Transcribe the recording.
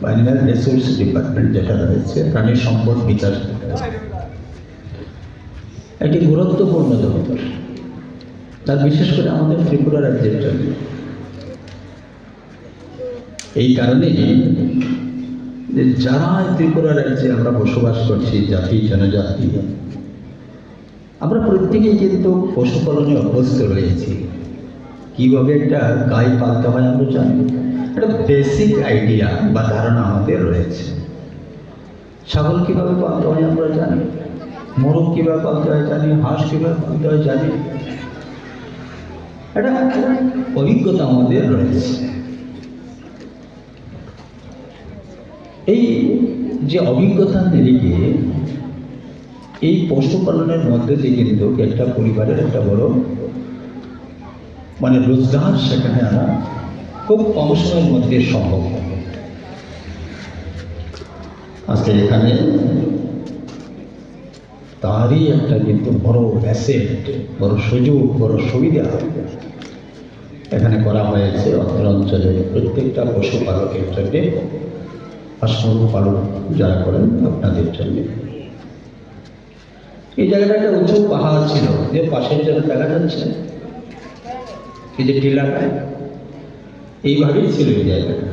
বা animal resource department যেটা রয়েছে, প্রাণী সম্পদ বিকাশ একটি গুরুত্বপূর্ণ দপ্তর, তার বিশেষ করে আমাদের ত্রিপুরা রাজ্যের জন্য। এই কারণে যে যারা ত্রিপুরা রাজ্যে আমরা বসবাস করছি, জাতি জনজাতি, আমরা প্রত্যেকেই কিন্তু পশুপালনে অভ্যস্ত রয়েছি। কীভাবে একটা গাই পালতে হয় আমরা জানি, একটা বেসিক আইডিয়া বা ধারণা আমাদের রয়েছে। ছাগল কীভাবে পালতে হয় আমরা জানি, মোরগ কীভাবে পালতে হয় জানি, হাঁস কীভাবে পালতে হয় জানি, একটা অভিজ্ঞতা আমাদের রয়েছে। এই যে অভিজ্ঞতা নিরিখে এই পশুপালনের মধ্যে দিয়ে কিন্তু একটা পরিবারের একটা বড় রোজগার সেখানে আনা খুব কম সময়ের মধ্যে সম্ভব। আজকে এখানে তারই একটা কিন্তু বড় অ্যাসেট, বড় সুযোগ, বড় সুবিধা এখানে করা হয়েছে অত্র অঞ্চলের প্রত্যেকটা পশুপালকের জন্যে, হাঁস-মুরগ পালন যারা করেন আপনাদের জন্য। এই জায়গাটা একটা উঁচু পাহাড় ছিল, যে পাশের জন্য দেখা যাচ্ছে এই যে টিলাটা, এইভাবেই ছিল এই জায়গাটা।